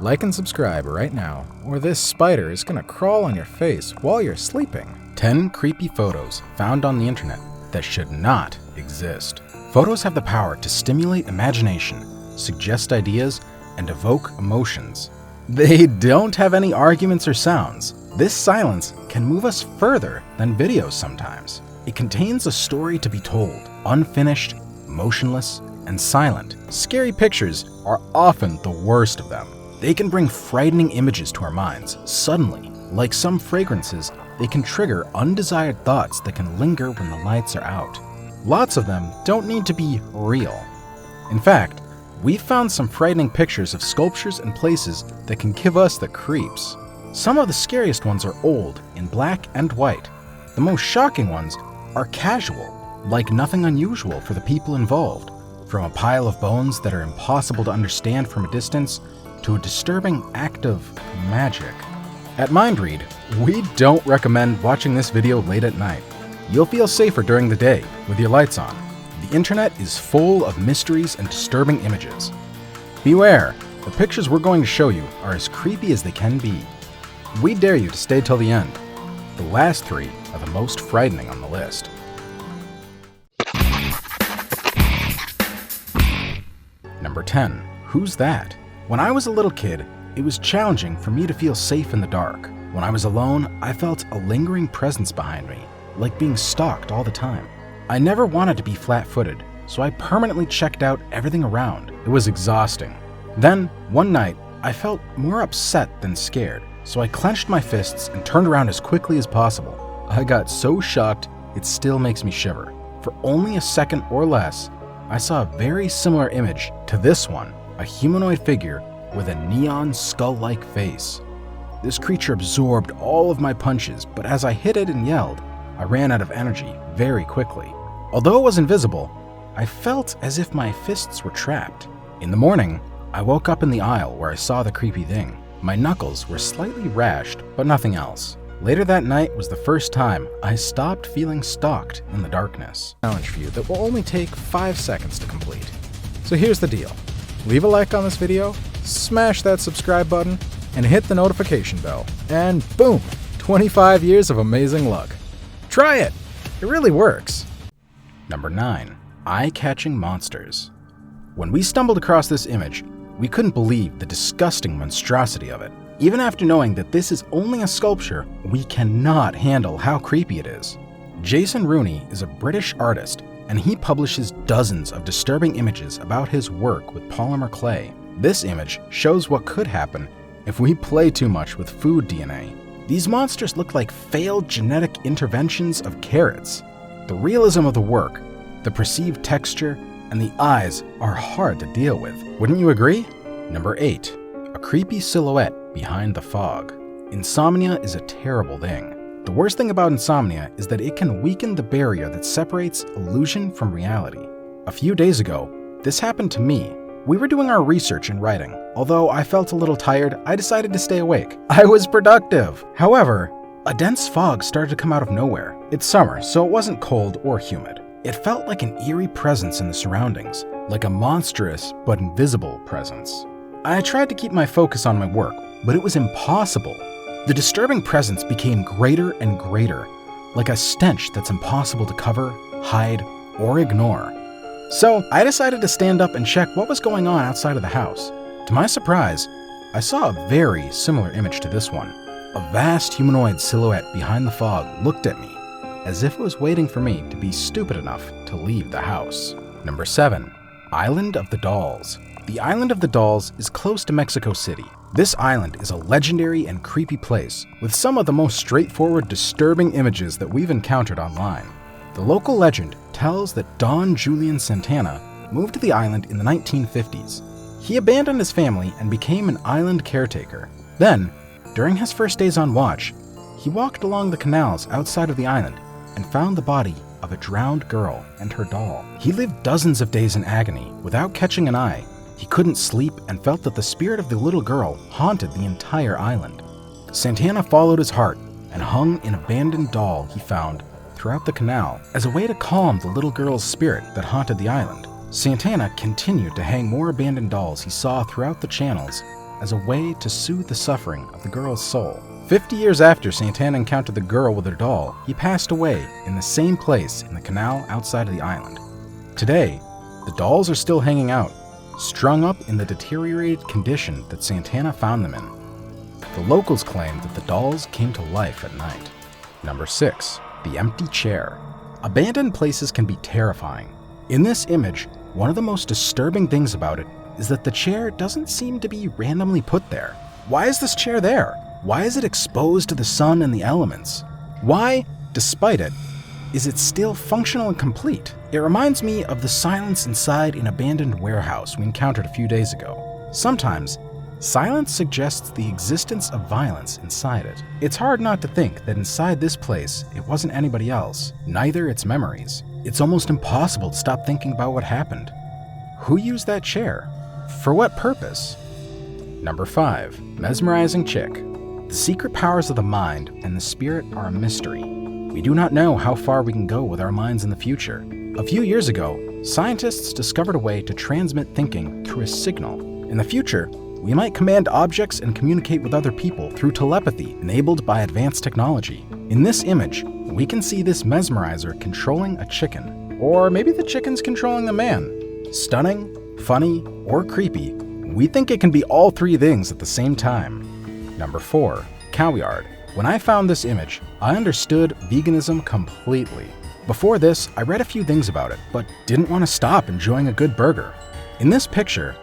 Like and subscribe right now, or this spider is gonna crawl on your face while you're sleeping. 10 creepy photos found on the internet that should not exist. Photos have the power to stimulate imagination, suggest ideas, and evoke emotions. They don't have any arguments or sounds. This silence can move us further than videos sometimes. It contains a story to be told, unfinished, motionless, and silent. Scary pictures are often the worst of them. They can bring frightening images to our minds suddenly. Like some fragrances, they can trigger undesired thoughts that can linger when the lights are out. Lots of them don't need to be real. In fact, we've found some frightening pictures of sculptures and places that can give us the creeps. Some of the scariest ones are old, in black and white. The most shocking ones are casual, like nothing unusual for the people involved. From a pile of bones that are impossible to understand from a distance, to a disturbing act of magic. At MindRead, we don't recommend watching this video late at night. You'll feel safer during the day with your lights on. The internet is full of mysteries and disturbing images. Beware, the pictures we're going to show you are as creepy as they can be. We dare you to stay till the end. The last 3 are the most frightening on the list. Number 10. Who's that? When I was a little kid, it was challenging for me to feel safe in the dark. When I was alone, I felt a lingering presence behind me, like being stalked all the time. I never wanted to be flat-footed, so I permanently checked out everything around. It was exhausting. Then, one night, I felt more upset than scared, so I clenched my fists and turned around as quickly as possible. I got so shocked, it still makes me shiver. For only a second or less, I saw a very similar image to this one. A humanoid figure with a neon skull-like face. This creature absorbed all of my punches, but as I hit it and yelled, I ran out of energy very quickly. Although it was invisible, I felt as if my fists were trapped. In the morning, I woke up in the aisle where I saw the creepy thing. My knuckles were slightly rashed, but nothing else. Later that night was the first time I stopped feeling stalked in the darkness. Challenge for you that will only take 5 seconds to complete. So here's the deal. Leave a like on this video, smash that subscribe button, and hit the notification bell. And boom, 25 years of amazing luck. Try it! It really works. Number 9. Eye-Catching Monsters. When we stumbled across this image, we couldn't believe the disgusting monstrosity of it. Even after knowing that this is only a sculpture, we cannot handle how creepy it is. Jason Rooney is a British artist, and he publishes dozens of disturbing images about his work with polymer clay. This image shows what could happen if we play too much with food DNA. These monsters look like failed genetic interventions of carrots. The realism of the work, the perceived texture, and the eyes are hard to deal with. Wouldn't you agree? Number 8. A creepy silhouette behind the fog. Insomnia is a terrible thing. The worst thing about insomnia is that it can weaken the barrier that separates illusion from reality. A few days ago, this happened to me. We were doing our research and writing. Although I felt a little tired, I decided to stay awake. I was productive. However, a dense fog started to come out of nowhere. It's summer, so it wasn't cold or humid. It felt like an eerie presence in the surroundings, like a monstrous but invisible presence. I tried to keep my focus on my work, but it was impossible. The disturbing presence became greater and greater, like a stench that's impossible to cover, hide, or ignore. So I decided to stand up and check what was going on outside of the house. To my surprise, I saw a very similar image to this one. A vast humanoid silhouette behind the fog looked at me, as if it was waiting for me to be stupid enough to leave the house. Number 7. Island of the Dolls. The Island of the Dolls is close to Mexico City. This island is a legendary and creepy place, with some of the most straightforward, disturbing images that we've encountered online. The local legend tells that Don Julian Santana moved to the island in the 1950s. He abandoned his family and became an island caretaker. Then, during his first days on watch, he walked along the canals outside of the island and found the body of a drowned girl and her doll. He lived dozens of days in agony without catching an eye. He couldn't sleep and felt that the spirit of the little girl haunted the entire island. Santana followed his heart and hung an abandoned doll he found throughout the canal as a way to calm the little girl's spirit that haunted the island. Santana continued to hang more abandoned dolls he saw throughout the channels as a way to soothe the suffering of the girl's soul. 50 years after Santana encountered the girl with her doll, he passed away in the same place in the canal outside of the island. Today, the dolls are still hanging out, strung up in the deteriorated condition that Santana found them in. The locals claim that the dolls came to life at night. Number 6. The empty chair. Abandoned places can be terrifying. In this image, one of the most disturbing things about it is that the chair doesn't seem to be randomly put there. Why is this chair there? Why is it exposed to the sun and the elements? Why, despite it, is it still functional and complete? It reminds me of the silence inside an abandoned warehouse we encountered a few days ago. Sometimes, silence suggests the existence of violence inside it. It's hard not to think that inside this place, it wasn't anybody else, neither its memories. It's almost impossible to stop thinking about what happened. Who used that chair? For what purpose? Number 5. Mesmerizing Chick. The secret powers of the mind and the spirit are a mystery. We do not know how far we can go with our minds in the future. A few years ago, scientists discovered a way to transmit thinking through a signal. In the future, we might command objects and communicate with other people through telepathy enabled by advanced technology. In this image, we can see this mesmerizer controlling a chicken. Or maybe the chicken's controlling the man. Stunning, funny, or creepy, we think it can be all three things at the same time. Number 4. Cowyard. When I found this image, I understood veganism completely. Before this, I read a few things about it, but didn't want to stop enjoying a good burger. In this picture,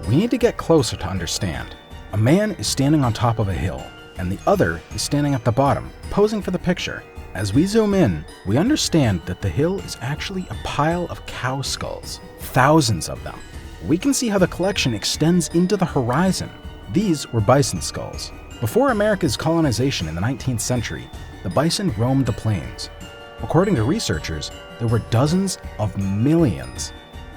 we need to get closer to understand. A man is standing on top of a hill, and the other is standing at the bottom, posing for the picture. As we zoom in, we understand that the hill is actually a pile of cow skulls, thousands of them. We can see how the collection extends into the horizon. These were bison skulls. Before America's colonization in the 19th century, the bison roamed the plains. According to researchers, there were dozens of millions.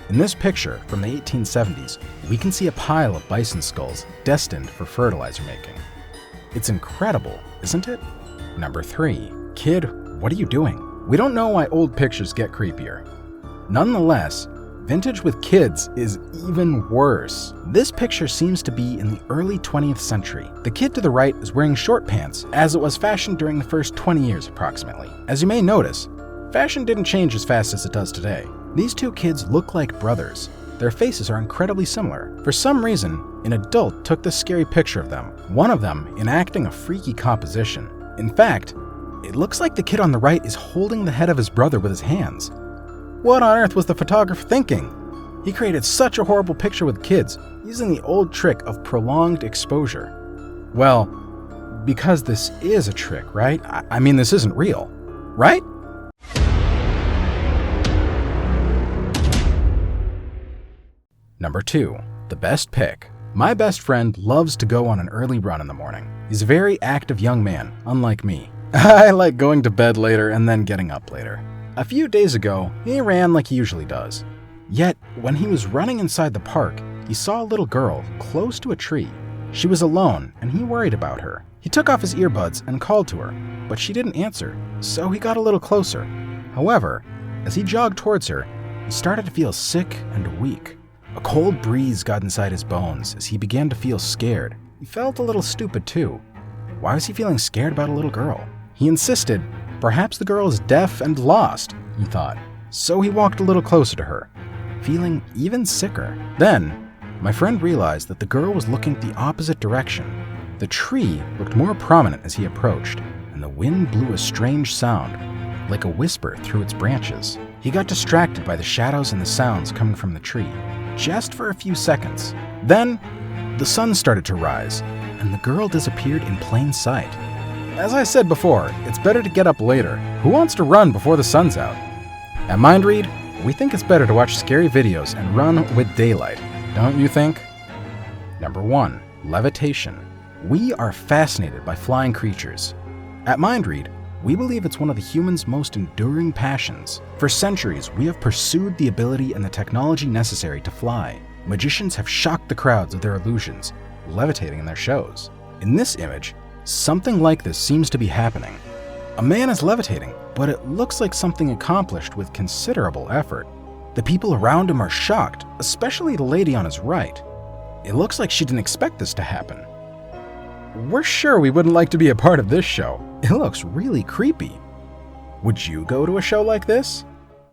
In this picture from the 1870s, we can see a pile of bison skulls destined for fertilizer making. It's incredible, isn't it? Number 3. Kid, what are you doing? We don't know why old pictures get creepier. Nonetheless, vintage with kids is even worse. This picture seems to be in the early 20th century. The kid to the right is wearing short pants, as it was fashioned during the first 20 years approximately. As you may notice, fashion didn't change as fast as it does today. These two kids look like brothers. Their faces are incredibly similar. For some reason, an adult took this scary picture of them, one of them enacting a freaky composition. In fact, it looks like the kid on the right is holding the head of his brother with his hands. What on earth was the photographer thinking? He created such a horrible picture with kids, using the old trick of prolonged exposure. Well, because this is a trick, right? I mean, this isn't real, right? Number 2. The best pick. My best friend loves to go on an early run in the morning. He's a very active young man, unlike me. I like going to bed later and then getting up later. A few days ago, he ran like he usually does. Yet, when he was running inside the park, he saw a little girl close to a tree. She was alone, and he worried about her. He took off his earbuds and called to her, but she didn't answer, so he got a little closer. However, as he jogged towards her, he started to feel sick and weak. A cold breeze got inside his bones as he began to feel scared. He felt a little stupid too. Why was he feeling scared about a little girl? He insisted, perhaps the girl is deaf and lost, he thought. So he walked a little closer to her, feeling even sicker. Then, my friend realized that the girl was looking the opposite direction. The tree looked more prominent as he approached, and the wind blew a strange sound, like a whisper through its branches. He got distracted by the shadows and the sounds coming from the tree, just for a few seconds. Then, the sun started to rise, and the girl disappeared in plain sight. As I said before, it's better to get up later. Who wants to run before the sun's out? At MindRead, we think it's better to watch scary videos and run with daylight, don't you think? Number 1. Levitation. We are fascinated by flying creatures. At MindRead, we believe it's one of the human's most enduring passions. For centuries, we have pursued the ability and the technology necessary to fly. Magicians have shocked the crowds with their illusions, levitating in their shows. In this image, something like this seems to be happening. A man is levitating, but it looks like something accomplished with considerable effort. The people around him are shocked, especially the lady on his right. It looks like she didn't expect this to happen. We're sure we wouldn't like to be a part of this show. It looks really creepy. Would you go to a show like this?